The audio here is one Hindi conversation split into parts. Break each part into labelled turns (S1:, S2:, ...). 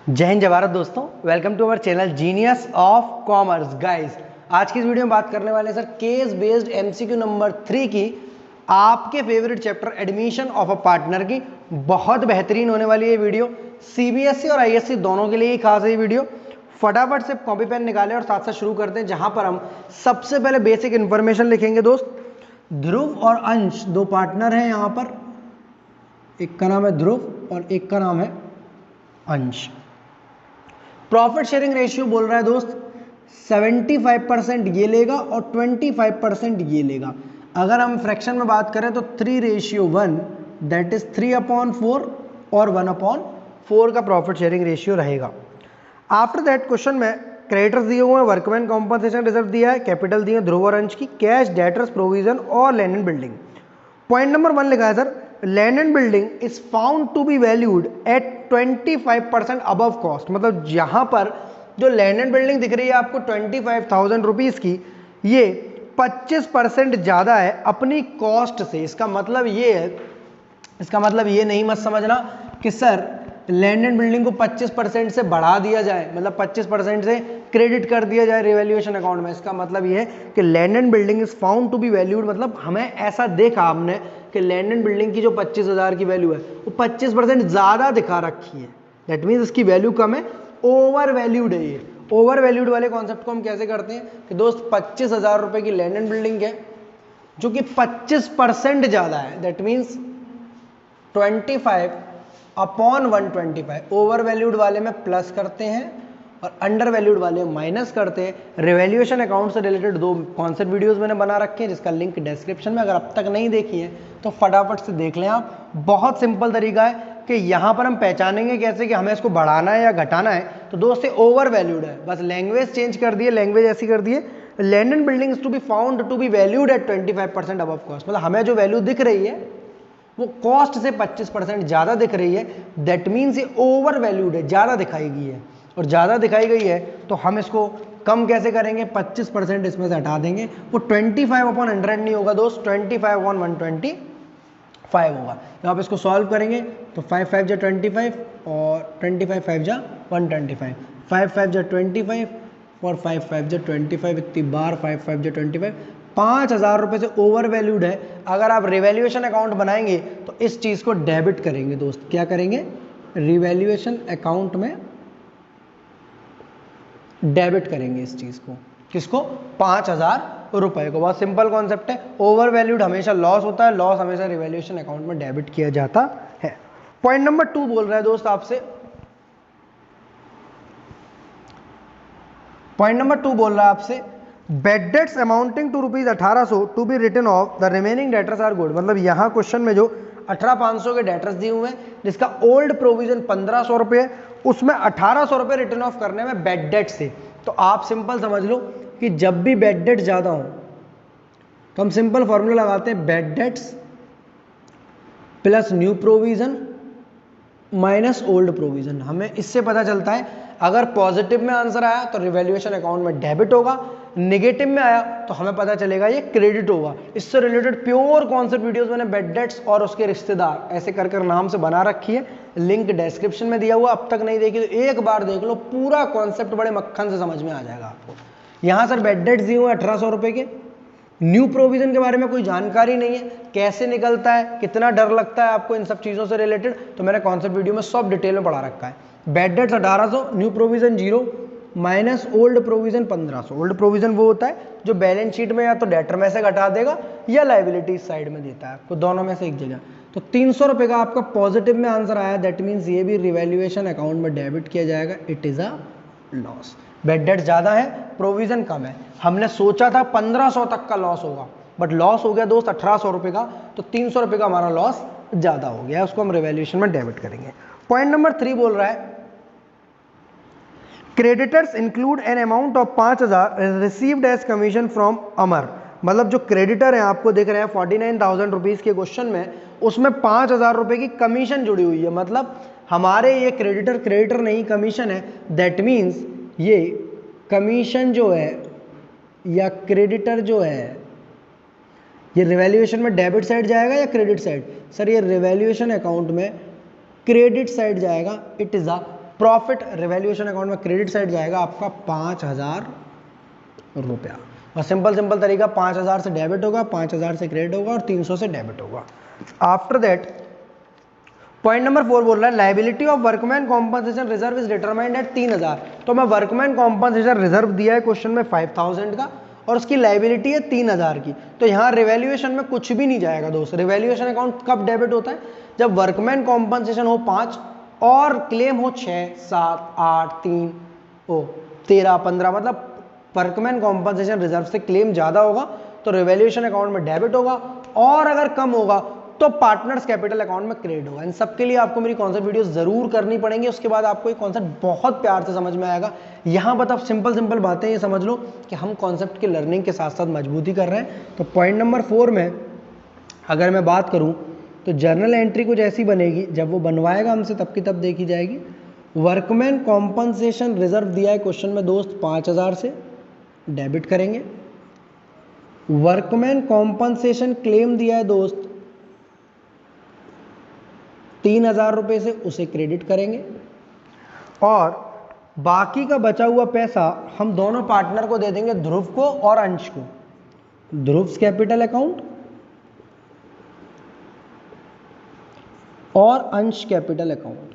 S1: जय हिंद जय भारत दोस्तों, welcome to our channel genius of commerce. Guys, आज की इस वीडियो में बात करने वाले हैं sir case based MCQ number 3 की, आपके favourite chapter admission of a partner की। बहुत बेहतरीन होने वाली है वीडियो, सीबीएसई और आईएससी दोनों के लिए ही खास है ये वीडियो। फटाफट से कॉपी पेन निकालें और साथ साथ शुरू करते हैं, जहां पर हम सबसे पहले बेसिक इंफॉर्मेशन लिखेंगे। दोस्त, ध्रुव और अंश दो पार्टनर हैं यहाँ पर, एक का नाम है ध्रुव और एक का नाम है अंश। प्रॉफिट शेयरिंग रेशियो बोल रहा है दोस्त 75% ये लेगा और 25% ये लेगा। अगर हम फ्रैक्शन में बात करें तो 3:1 दैट इज 3/4 और 1/4 का प्रॉफिट शेयरिंग रेशियो रहेगा। आफ्टर दैट क्वेश्चन में क्रेडिटर्स दिए हुए हैं, वर्कमैन कॉम्पनसेशन रिजर्व दिया है, कैपिटल दिए ध्रुव और अंश की, कैश, डेटर्स, प्रोविजन और land and building. Point number 1 लिखा है sir, land and building is found to be valued at 25% above cost. मतलब यहां पर जो लैंड एंड बिल्डिंग दिख रही है आपको 25,000 रुपीज की, ये 25% ज्यादा है अपनी कॉस्ट से। इसका मतलब ये है, इसका मतलब ये नहीं मत समझना कि सर लैंड एंड बिल्डिंग को 25% से बढ़ा दिया जाए, मतलब 25% से क्रेडिट कर दिया जाए रिवैल्यूएशन अकाउंट में। इसका मतलब ये है कि land and building is found to be valued, मतलब हमें ऐसा देखा हमने कि लैंड एंड बिल्डिंग की जो 25,000 की वैल्यू है वो 25% ज्यादा दिखा रखी है। दैट मीन्स इसकी वैल्यू कम है, ओवर वैल्यूड है ये। ओवर वैल्यूड वाले कॉन्सेप्ट को हम कैसे करते हैं कि दोस्त 25,000 रुपए की लैंड एंड बिल्डिंग है जो कि 25% ज्यादा है, दैट मीन्स 25/125। ओवर वैल्यूड वाले में प्लस करते हैं और अंडर वैल्यूड वाले में माइनस करते हैं। रिवैल्यूएशन अकाउंट से रिलेटेड दो कॉन्सेप्ट वीडियोस मैंने बना रखे हैं, जिसका लिंक डिस्क्रिप्शन में, अगर अब तक नहीं देखी है तो फटाफट से देख लें आप। बहुत सिंपल तरीका है कि यहाँ पर हम पहचानेंगे कैसे कि हमें इसको बढ़ाना है या घटाना है। तो दोस्त ये ओवर वैल्यूड है, बस लैंग्वेज चेंज कर दिए, लैंग्वेज ऐसी कर दिए, land and building to be found to be valued at 25% above cost. मतलब हमें जो वैल्यू दिख रही है वो कॉस्ट से 25% ज्यादा दिख रही है, दैट मीन्स ये ओवर वैल्यूड है, ज्यादा दिखाई गई है। और ज्यादा दिखाई गई है तो हम इसको कम कैसे करेंगे, 25% इसमें से हटा देंगे। वो 25/100 नहीं होगा दोस्त, 25/125 होगा। तो आप इसको सॉल्व करेंगे तो 5 5 25 और 25 5 125, 5 5 25 और 5 5 25, इतनी बार 5 5 25, 5,000 रुपए से ओवर वैल्यूड है। अगर आप रिवैल्यूएशन अकाउंट बनाएंगे तो इस चीज को डेबिट करेंगे दोस्त। क्या करेंगे, रिवैल्यूएशन अकाउंट में डेबिट करेंगे इस चीज को। किसको, 5,000 रुपए को। बहुत सिंपल कॉन्सेप्ट है। ओवर वैल्यूड हमेशा लॉस होता है, लॉस हमेशा रिवैल्यूएशन अकाउंट में डेबिट किया जाता है। पॉइंट नंबर 2 बोल रहा है दोस्त आपसे, पॉइंट नंबर 2 बोल रहा है आपसे, bad debts amounting to ₹1800 to be written off, the remaining debtors are good. मतलब यहाँ क्वेश्चन में जो 18,500 के डेटर्स दिए हुए हैं, जिसका ओल्ड प्रोविजन 1,500 रुपये, उसमें 1,800 रुपये रिटर्न ऑफ करने में बेड डेट से। तो आप सिंपल समझ लो कि जब भी बेड डेट ज्यादा हो तो हम सिंपल फॉर्मूला लगाते हैं, bad debts plus new provision minus old provision. हमें इससे पता चलता है अगर पॉजिटिव में आंसर आया तो रिवैल्यूएशन अकाउंट में डेबिट होगा, नेगेटिव में आया तो हमें पता चलेगा ये क्रेडिट होगा। इससे रिलेटेड प्योर कॉन्सेप्ट वीडियोस मैंने बेड डेट्स और उसके रिश्तेदार ऐसे कर कर नाम से बना रखी है, लिंक डिस्क्रिप्शन में दिया हुआ। अब तक नहीं देखी तो एक बार देख लो, पूरा कॉन्सेप्ट बड़े मक्खन से समझ में आ जाएगा आपको। यहाँ सर बेड डेट्स दिए हुए 1,800 रुपए के, न्यू प्रोविजन के बारे में कोई जानकारी नहीं है, कैसे निकलता है, कितना डर लगता है आपको इन सब चीजों से रिलेटेड, तो मैंने कॉन्सेप्ट वीडियो में सब डिटेल में पढ़ा रखा है। Bad debts 1,800, new provision 0 minus old provision 1,500। Old provision वो होता है जो बैलेंस शीट में या तो डेटर में से घटा देगा या लाइबिलिटी साइड में देता है आपको, दोनों में से एक जगह। तो 300 रुपए का आपका पॉजिटिव में आंसर आया, दैट मीन्स ये भी रिवैल्यूएशन अकाउंट में डेबिट किया जाएगा, it is a loss. Bed date ज्यादा है, प्रोविजन कम है। हमने सोचा था 1,500 तक का लॉस होगा, बट लॉस हो गया दोस्त 1,800 रुपए का, तो 300 रुपए का हमारा लॉस ज्यादा हो गया, उसको हम रिवैल्यूएशन में डेबिट करेंगे। पॉइंट नंबर 3 बोल रहा है, creditors include an amount of 5,000 received as commission from Amar. मतलब जो क्रेडिटर है आपको दिख रहे हैं 49,000 रुपीज के क्वेश्चन में, उसमें 5,000 रुपए की कमीशन जुड़ी हुई है। मतलब हमारे ये क्रेडिटर नहीं कमीशन है, दैट मीन्स ये कमीशन जो है या क्रेडिटर जो है ये रिवैल्यूएशन में डेबिट साइड जाएगा या क्रेडिट साइड। सर ये रिवैल्यूएशन अकाउंट में क्रेडिट साइड जाएगा, it is a profit revaluation account में क्रेडिट साइड जाएगा आपका 5,000 रुपया। और सिंपल तरीका 5,000 से डेबिट होगा, 5,000 से क्रेडिट होगा और 300 से डेबिट होगा। आफ्टर दैट पॉइंट नंबर 4 बोल रहा है liability of workman compensation reserve is determined at 3,000। तो मैं वर्कमैन कॉम्पनसेशन रिजर्व दिया है क्वेश्चन में 5,000 का और उसकी लायबिलिटी है 3,000 की। तो यहाँ रिवैल्यूएशन में कुछ भी नहीं जाएगा दोस्त। रिवैल्यूएशन अकाउंट कब डेबिट होता है? जब वर्कमैन कॉम्पनसेशन हो 5 और क्लेम हो 6, 7, 8, 3, 13, 15, मतलब वर्कमैन कॉम्पनसेशन रिजर्व से क्लेम ज्यादा होगा तो रिवैल्यूएशन अकाउंट में डेबिट होगा, और अगर कम होगा तो पार्टनर्स कैपिटल अकाउंट में क्रेडिट होगा। इन सबके लिए आपको मेरी कॉन्सेप्ट वीडियो जरूर करनी पड़ेंगी, उसके बाद आपको ये कॉन्सेप्ट बहुत प्यार से समझ में आएगा। यहाँ पर आप सिंपल बातें ये समझ लो कि हम कॉन्सेप्ट की लर्निंग के साथ साथ मजबूती कर रहे हैं। तो पॉइंट नंबर 4 में अगर मैं बात करूँ तो जर्नल एंट्री कुछ ऐसी बनेगी, जब वो बनवाएगा हमसे तब की तब देखी जाएगी। वर्कमैन कॉम्पनसेशन रिजर्व दिया है क्वेश्चन में दोस्त 5,000 से, डेबिट करेंगे। वर्कमैन कॉम्पनसेशन क्लेम दिया है दोस्त 3,000 रुपए से, उसे क्रेडिट करेंगे। और बाकी का बचा हुआ पैसा हम दोनों पार्टनर को दे देंगे, ध्रुव को और अंश को। ध्रुव कैपिटल अकाउंट और अंश कैपिटल अकाउंट।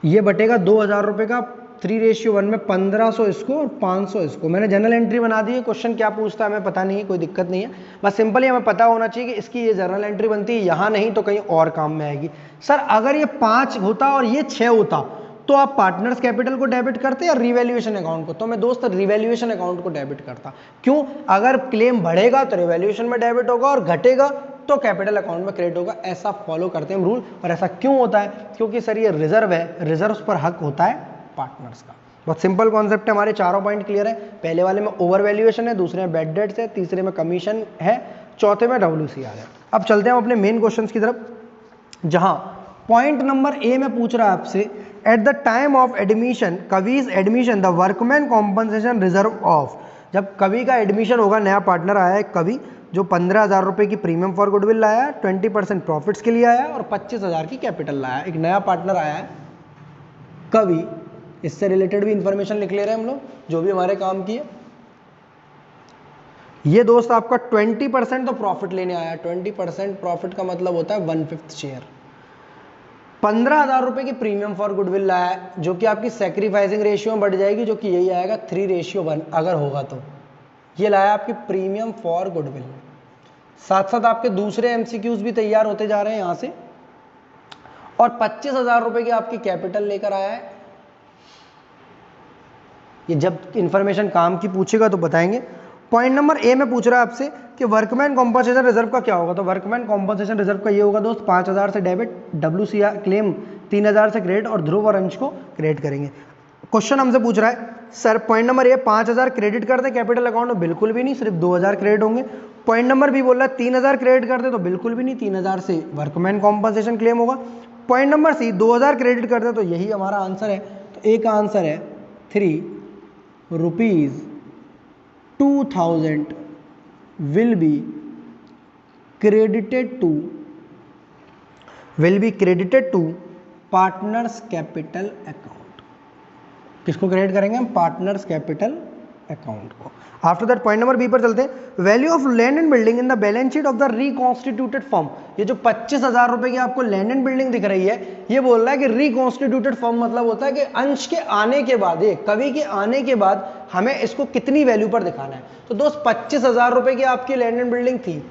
S1: ये बटेगा 2,000 रुपए का 3:1 में, 1,500 इसको और 500 इसको। मैंने जनरल एंट्री बना दी है। क्वेश्चन क्या पूछता है हमें पता नहीं है, कोई दिक्कत नहीं है, बस सिंपली हमें पता होना चाहिए कि इसकी ये जनरल एंट्री बनती है, यहाँ नहीं तो कहीं और काम में आएगी। सर अगर ये 5 होता और ये 6 होता तो आप पार्टनर्स कैपिटल को डेबिट करते या रिवैल्यूएशन अकाउंट को? तो मैं दोस्त रिवैल्यूएशन अकाउंट को डेबिट करता। क्यों? अगर क्लेम बढ़ेगा तो रिवैल्यूएशन में डेबिट होगा और घटेगा तो कैपिटल अकाउंट में क्रेडिट होगा। ऐसा फॉलो करते हैं हम रूल। और ऐसा क्यों होता है? क्योंकि सर ये रिजर्व है, रिजर्व पर हक होता है पार्टनर्स का। बहुत सिंपल कॉन्सेप्ट है। हमारे चारों पॉइंट क्लियर है। पहले वाले में ओवर वैल्यूएशन है, दूसरे में बैड डेट्स है, तीसरे में कमीशन है, चौथे में WCR है। अब चलते हैं अपने मेन क्वेश्चंस की तरफ, जहां पॉइंट नंबर ए में पूछ रहा है आपसे at the time of admission Kavi's admission the workman compensation reserve of. जब कवि का एडमिशन होगा, नया पार्टनर आया है कवि जो 15,000 रुपए की प्रीमियम फॉर गुडविल लाया है, 20% प्रॉफिट्स के लिए आया है और 25,000 की कैपिटल लाया है। एक नया पार्टनर आया है कवि, इससे रिलेटेड भी इंफॉर्मेशन लिख ले रहे हैं हम लोग जो भी हमारे काम की है। ये दोस्त आपका 20% तो प्रॉफिट लेने आया है। 20% प्रॉफिट का मतलब होता है 1/5 शेयर। 15,000 रुपए की प्रीमियम फॉर गुडविल लाया है, जो कि आपकी सैक्रिफाइसिंग रेशियो में बढ़ जाएगी, जो कि यही आएगा 3:1 अगर होगा तो। ये लाया आपकी प्रीमियम फॉर गुडविल। साथ साथ आपके दूसरे MCQs भी तैयार होते जा रहे हैं यहां से। और 25,000 रुपए की आपकी कैपिटल लेकर आया है। ये जब इंफॉर्मेशन काम की पूछेगा तो बताएंगे। पॉइंट नंबर ए में पूछ रहा है आपसे कि वर्कमैन कॉम्पनसेशन रिजर्व का क्या होगा। तो वर्कमैन कॉम्पनसेशन रिजर्व का ये होगा दोस्त 5,000 से डेबिट, WCR क्लेम 3,000 से क्रेडिट और ध्रुव और अंश को क्रेडिट करेंगे। क्वेश्चन हमसे पूछ रहा है sir point number A 5,000 credit कर दे कैपिटल अकाउंट में, बिल्कुल भी नहीं, सिर्फ 2,000 क्रेडिट होंगे। पॉइंट नंबर बी बोल रहा है 3,000 क्रेडिट कर दे, तो बिल्कुल भी नहीं, 3,000 से वर्कमैन कॉम्पनसेशन क्लेम होगा। पॉइंट नंबर सी 2,000 क्रेडिट कर दे, तो यही हमारा आंसर है। तो ए का आंसर है 3 rupees 2,000 will be credited to partners capital account. किसको क्रेडिट करेंगे हम? पार्टनर्स कैपिटल अकाउंट को। After that point number B पर चलते हैं। Value of land and building in the balance sheet of the reconstituted firm. ये जो 25,000 रुपए की आपको लैंड एंड बिल्डिंग दिख रही है, ये बोल रहा है कि रिकॉन्स्टिट्यूटेड फर्म मतलब होता है कि अंश के आने के बाद, ये कवि के आने के बाद हमें इसको कितनी वैल्यू पर दिखाना है। तो दोस्त 25,000 रुपए की आपकी लैंड एंड बिल्डिंग थी,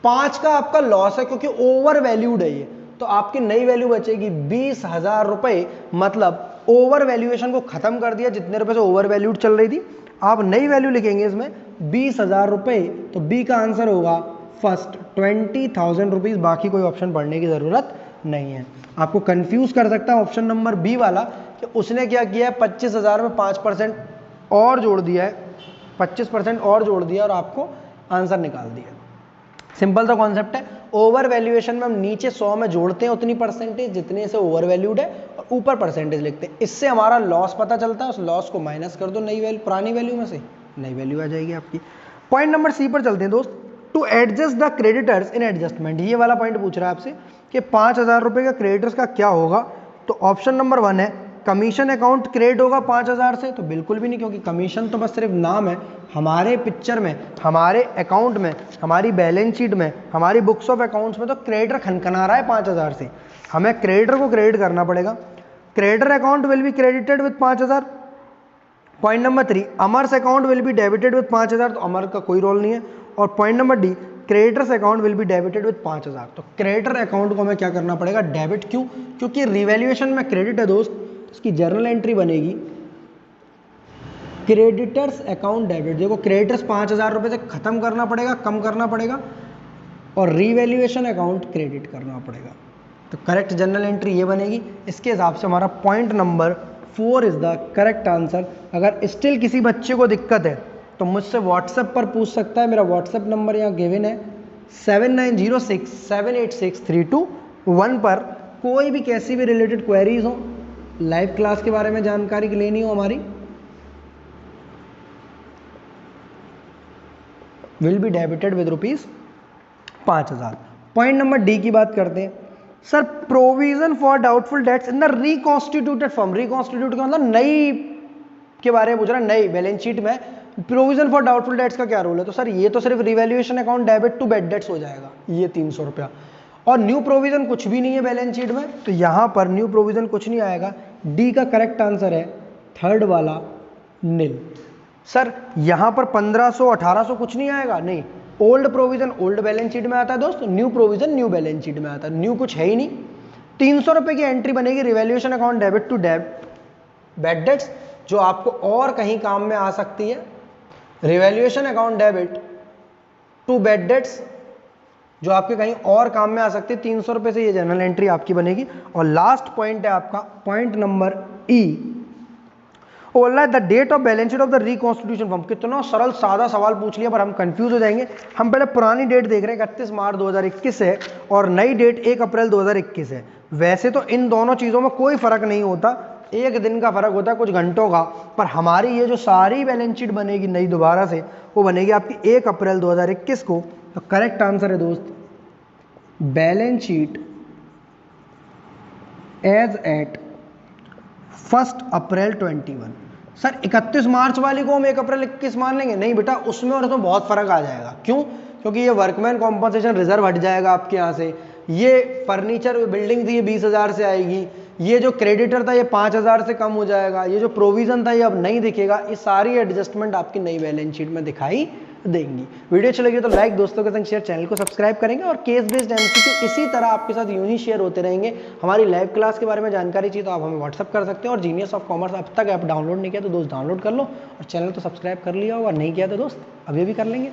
S1: 5 का आपका लॉस है क्योंकि ओवर वैल्यूड है ये, तो आपकी नई वैल्यू बचेगी 20,000 रुपए। मतलब ओवर वैल्यूएशन को खत्म कर दिया, जितने रुपए से ओवर वैल्यूड चल रही थी। आप नई वैल्यू लिखेंगे इसमें 20,000 रुपए, तो बी का आंसर होगा फर्स्ट 20,000 रुपीज। बाकी कोई ऑप्शन पढ़ने की जरूरत नहीं है। आपको कंफ्यूज कर सकता है ऑप्शन नंबर बी वाला कि उसने क्या किया है, 25,000 में 5% और जोड़ दिया है, 25% और जोड़ दिया और आपको आंसर निकाल दिया। सिंपल सा कॉन्सेप्ट है। ओवर वैल्यूएशन में हम नीचे 100 में जोड़ते हैं उतनी परसेंटेज जितने से ओवर वैल्यूड है और ऊपर परसेंटेज लिखते हैं। इससे हमारा लॉस पता चलता है, उस लॉस को माइनस कर दो नई वैल्यू, पुरानी वैल्यू में से नई वैल्यू आ जाएगी आपकी। पॉइंट नंबर सी पर चलते हैं दोस्त। To adjust the creditors in adjustment, ये वाला पॉइंट पूछ रहा है आपसे कि 5,000 रुपये का क्रेडिटर्स का क्या होगा। तो ऑप्शन नंबर 1 है कमीशन अकाउंट क्रेडिट होगा 5,000 से, तो बिल्कुल भी नहीं, क्योंकि कमीशन तो बस सिर्फ नाम है। हमारे पिक्चर में, हमारे अकाउंट में, हमारी बैलेंस शीट में, हमारी बुक्स ऑफ अकाउंट्स में तो क्रेडिटर खनखना रहा है 5,000 से, हमें क्रेडिटर को क्रेडिट करना पड़ेगा। Creditor account will be credited with 5,000। Point number 3 अमर्स account will be debited with 5,000, तो अमर का कोई रोल नहीं है। और point number D creditors account will be debited with 5,000, तो क्रेडिटर अकाउंट को हमें क्या करना पड़ेगा, डेबिट। क्यों? क्योंकि रिवैल्यूएशन में क्रेडिट है दोस्त, इसकी जर्नल एंट्री बनेगी क्रेडिटर्स अकाउंट डेबिट। देखो क्रेडिटर्स 5,000 रुपये से खत्म करना पड़ेगा, कम करना पड़ेगा, और रिवैल्यूएशन अकाउंट क्रेडिट करना पड़ेगा। तो करेक्ट जर्नल एंट्री ये बनेगी। इसके हिसाब से हमारा point number 4 is the correct answer. अगर स्टिल किसी बच्चे को दिक्कत है तो मुझसे व्हाट्सएप पर पूछ सकता है, मेरा व्हाट्सएप नंबर यहाँ गिवन है 7906786321 पर। कोई भी कैसी भी रिलेटेड क्वेरीज हो, लाइव क्लास के बारे में जानकारी लेनी हो हमारी, will be debited with ₹5,000। Point number D की बात करते हैं। Sir provision for doubtful dates in the reconstituted form, reconstitute का मतलब नई के बारे में पूछ रहा है, नई बैलेंस शीट में प्रोविजन फॉर डाउटफुल डेट्स का क्या रोल है। तो सर ये तो सिर्फ revaluation account debit to bad debts हो जाएगा, ये 300 रुपया, और न्यू प्रोविजन कुछ भी नहीं है बैलेंस शीट में, तो यहां पर न्यू प्रोविजन कुछ नहीं आएगा। डी का करेक्ट आंसर है थर्ड वाला नील। सर यहां पर 1500 1800 कुछ नहीं आएगा, नहीं। Old provision old balance sheet में आता है दोस्त, new provision new balance sheet में आता है, न्यू कुछ है ही नहीं। 300 रुपए की एंट्री बनेगी revaluation account debit to bad debts, जो आपको और कहीं काम में आ सकती है। Revaluation account debit to bad debts जो आपके कहीं और काम में आ सकती है, 300 रुपए से ये जनरल एंट्री आपकी बनेगी। और लास्ट पॉइंट है आपका पॉइंट नंबर ई, बोलना है the date of balance sheet of the reconstitution form. कितना सरल सादा सवाल पूछ लिया, पर हम कंफ्यूज हो जाएंगे। हम पहले पुरानी डेट देख रहे हैं 31 मार्च 2021 है, और नई डेट 1 अप्रैल 2021 है। वैसे तो इन दोनों चीज़ों में कोई फर्क नहीं होता, एक दिन का फर्क होता है, कुछ घंटों का, पर हमारी ये जो सारी बैलेंस शीट बनेगी नई दोबारा से, वो बनेगी आपकी 1 अप्रैल 2021 को। तो करेक्ट आंसर है दोस्त बैलेंस शीट एज एट 1 अप्रैल 21। सर 31 मार्च वाली को हम 1 अप्रैल 21 मान लेंगे? नहीं बेटा, उसमें और उसमें बहुत फर्क आ जाएगा। क्यों? क्योंकि ये वर्कमैन कॉम्पनसेशन रिजर्व हट जाएगा आपके यहाँ से, ये फर्नीचर बिल्डिंग थी ये 20,000 से आएगी, ये जो क्रेडिटर था ये 5,000 से कम हो जाएगा, ये जो प्रोविजन था ये अब नहीं दिखेगा। ये सारी एडजस्टमेंट आपकी नई बैलेंस शीट में दिखाई देंगी। वीडियो अच्छी लगी तो लाइक, दोस्तों के संग शेयर, चैनल को सब्सक्राइब करेंगे, और केस बेस्ड एमसीक्यू इसी तरह आपके साथ यूं ही शेयर होते रहेंगे। हमारी लाइव क्लास के बारे में जानकारी चाहिए तो आप हमें व्हाट्सअप कर सकते हैं। और जीनियस ऑफ कॉमर्स अब तक ऐप डाउनलोड नहीं किया तो दोस्त डाउनलोड कर लो, और चैनल तो सब्सक्राइब कर लिया होगा, नहीं किया तो दोस्त अभी भी कर लेंगे।